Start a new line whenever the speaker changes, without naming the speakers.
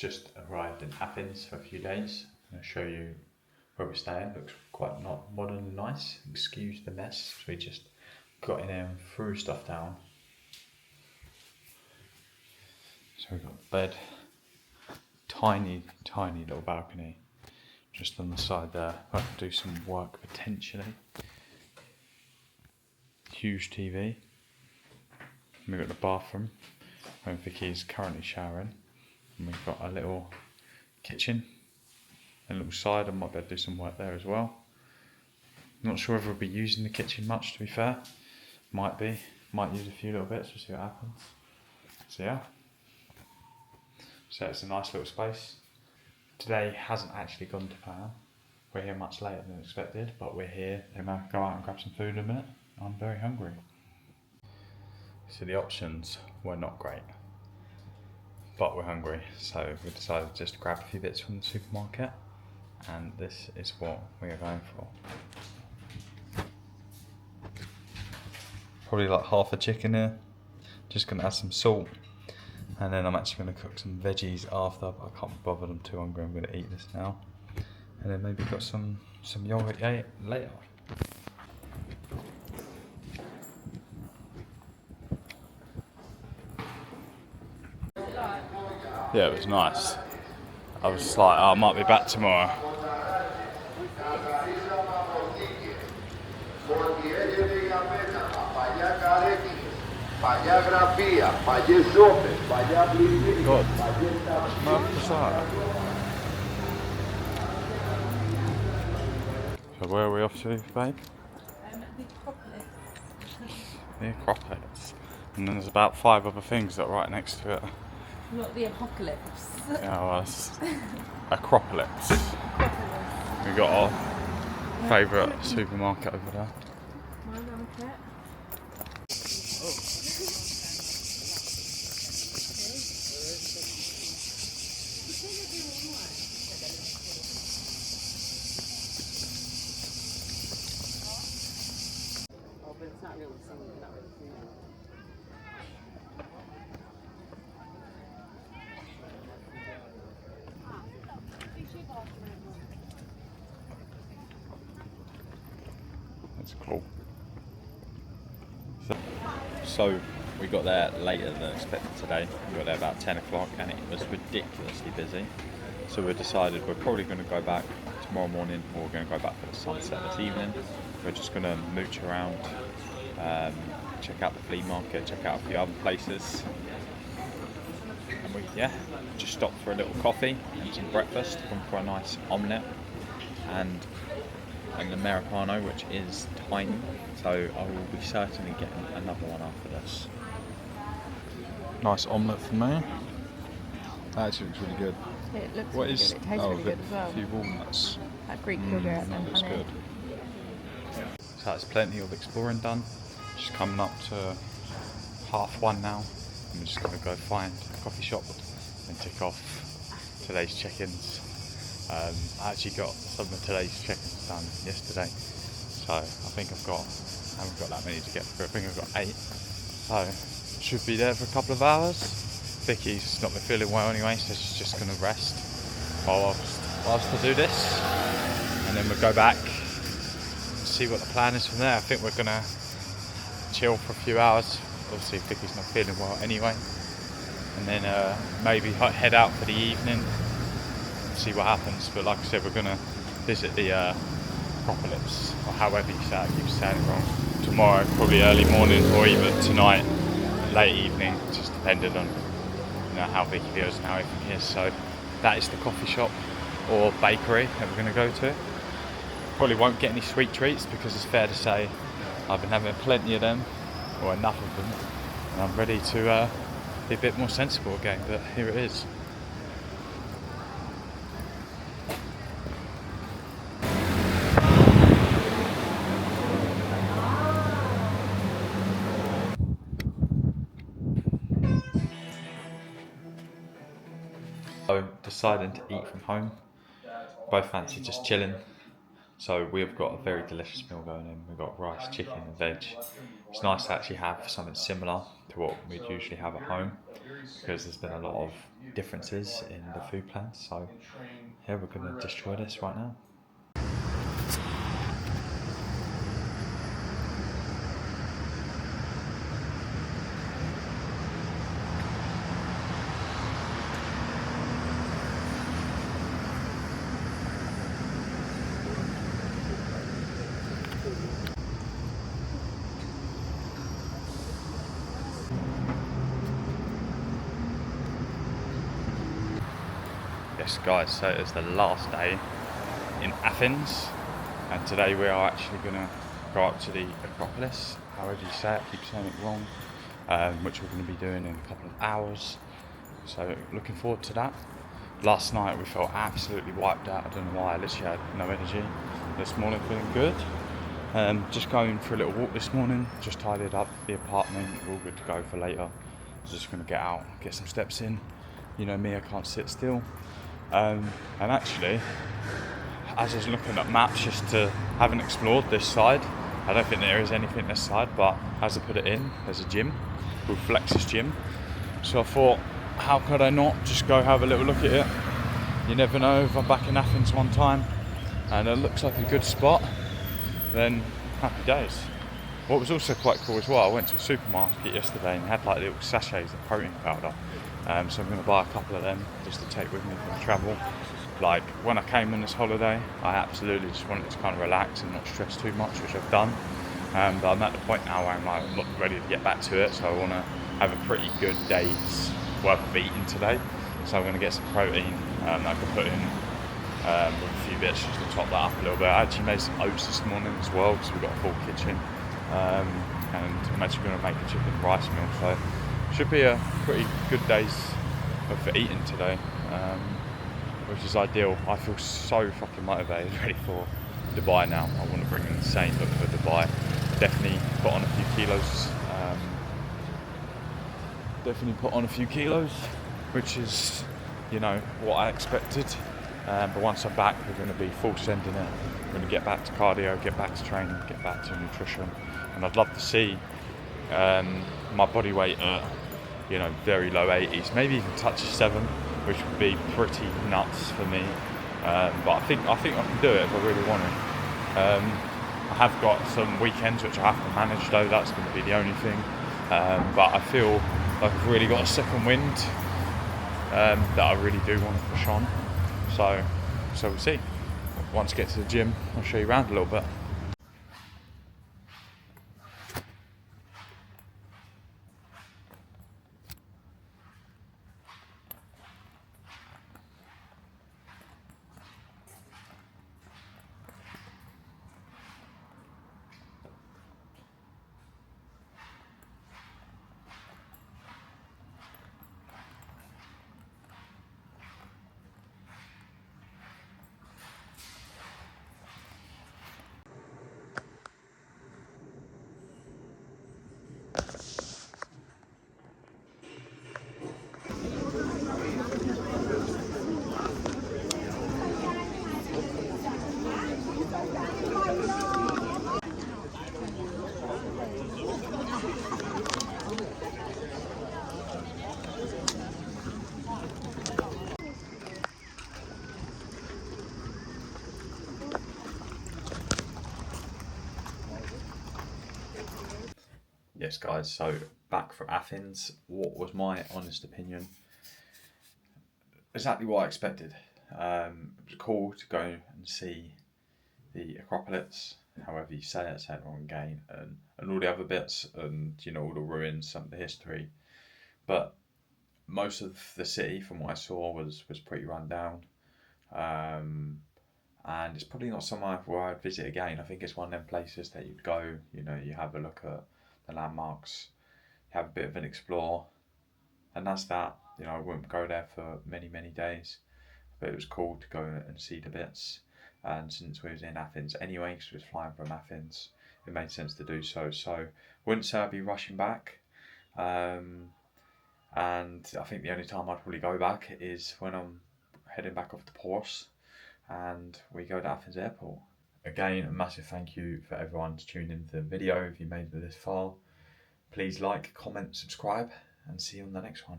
just arrived in Athens for a few days. I'm going to show you where we're staying. Looks quite not modern and nice. Excuse the mess. We just got in there and threw stuff down. So we've got a bed, tiny little balcony just on the side there. I can do some work potentially. Huge TV. We've got the bathroom where Vicky's currently showering. And we've got a little kitchen, a little side. I might be able to do some work there as well. Not sure if we'll be using the kitchen much, to be fair. Might be. Might use a few little bits. We'll see what happens. So yeah. So it's a nice little space. Today hasn't actually gone to plan. We're here much later than expected, but we're here. We're going to go out and grab some food in a minute. I'm very hungry. So the options were not great, but we're hungry. So we decided just to grab a few bits from the supermarket, and this is what we are going for. Probably like half a chicken here. Just going to add some salt. And then I'm actually going to cook some veggies after, but I can't be bothered, I'm too hungry, I'm going to eat this now. And then maybe got some yogurt later. Yeah, it was nice. I was just like, oh, I might be back tomorrow. God, so where are we off to, babe?
The Acropolis.
The Acropolis. And then there's about 5 other things that are right next to it.
Not the apocalypse.
Yeah, well, it's Acropolis. We've got our favourite supermarket over there.
My market. But it's not really singing, not really singing.
That's cool. So we got there later than expected today. We got there about 10 o'clock and it was ridiculously busy. So we decided we're probably going to go back tomorrow morning, or we're going to go back for the sunset this evening. We're just going to mooch around, check out the flea market, check out a few other places. And we just stopped for a little coffee and some breakfast, gone for a nice omelette and an Americano, which is tiny, so I will be certainly getting another one after this. Nice omelette for me. That actually looks really good.
It looks
What
really
is?
good. It tastes really good as well.
A few walnuts.
That Greek yogurt and
Looks
honey.
good. So that's plenty of exploring done. Just coming up to 1:30 now. And we're just going to go find a coffee shop and tick off today's check-ins. I actually got some of today's check-ins done yesterday, so I think I haven't got that many to get through. I think I've got 8, so should be there for a couple of hours. Vicky's not been feeling well anyway, so she's just going to rest whilst I do this, and then we'll go back and see what the plan is from there. I think we're going to chill for a few hours. Obviously Vicky's not feeling well anyway, and then maybe head out for the evening and see what happens. But like I said, we're going to visit the Acropolis, or however you say it, I keep saying it wrong, tomorrow, probably early morning, or even tonight, late evening, just depending on how Vicky feels and how everything is. So that is the coffee shop or bakery that we're going to go to. Probably won't get any sweet treats because it's fair to say I've been having plenty of them, or enough of them, and I'm ready to be a bit more sensible again, but here it is. So deciding to eat from home. Both fancy just chilling. So we've got a very delicious meal going in. We've got rice, chicken and veg. It's nice to actually have something similar to what we'd usually have at home. because there's been a lot of differences in the food plans. So yeah, we're going to destroy this right now. Yes guys, so it is the last day in Athens, and today we are actually going to go up to the Acropolis, however you say it, I keep saying it wrong, which we're going to be doing in a couple of hours, so looking forward to that. Last night we felt absolutely wiped out, I don't know why, I literally had no energy. This morning feeling good, just going for a little walk this morning, just tidied up the apartment, we're all good to go for later. Just going to get out, get some steps in, you know me, I can't sit still. And actually, as I was looking at maps just to haven't explored this side, I don't think there is anything this side, but as I put it in, there's a gym called Flexus Gym. So I thought, how could I not just go have a little look at it? You never know, if I'm back in Athens one time and it looks like a good spot, then happy days. What was also quite cool as well, I went to a supermarket yesterday and had like little sachets of protein powder. So I'm going to buy a couple of them just to take with me for the travel. Like when I came on this holiday, I absolutely just wanted to kind of relax and not stress too much, which I've done. But I'm at the point now where I'm not ready to get back to it, so I want to have a pretty good day's worth of eating today. So I'm going to get some protein that I can put in with a few bits just to top that up a little bit. I actually made some oats this morning as well because we've got a full kitchen. And I'm actually going to make a chicken rice meal, so should be a pretty good day's for eating today, which is ideal. I feel so fucking motivated, ready for Dubai now. I want to bring an insane look for Dubai. Definitely put on a few kilos. Which is, you know, what I expected. But once I'm back, we're going to be full sending it. We're going to get back to cardio, get back to training, get back to nutrition, and I'd love to see my body weight at, you know, very low 80s, maybe even touch a 7, which would be pretty nuts for me. But I think I can do it if I really want it. I have got some weekends which I have to manage though, that's going to be the only thing. But I feel like I've really got a second wind that I really do want to push on. So we'll see. Once I get to the gym, I'll show you around a little bit. Yes guys, so back from Athens. What was my honest opinion? Exactly what I expected. It was cool to go and see the Acropolis, however you say it wrong again, and all the other bits, and you know, all the ruins, some of the history. But most of the city, from what I saw, was pretty run down. And it's probably not somewhere where I'd visit again. I think it's one of them places that you'd go, you know, you have a look at the landmarks, you have a bit of an explore, and that's that. You know, I wouldn't go there for many days, but it was cool to go and see the bits. And since we was in Athens anyway, because we was flying from Athens, it made sense to do so. So wouldn't say I'd be rushing back. And I think the only time I'd probably go back is when I'm heading back off to Poros and we go to Athens airport. Again, a massive thank you for everyone to tune into the video. If you made it this far, please like, comment, subscribe, and see you on the next one.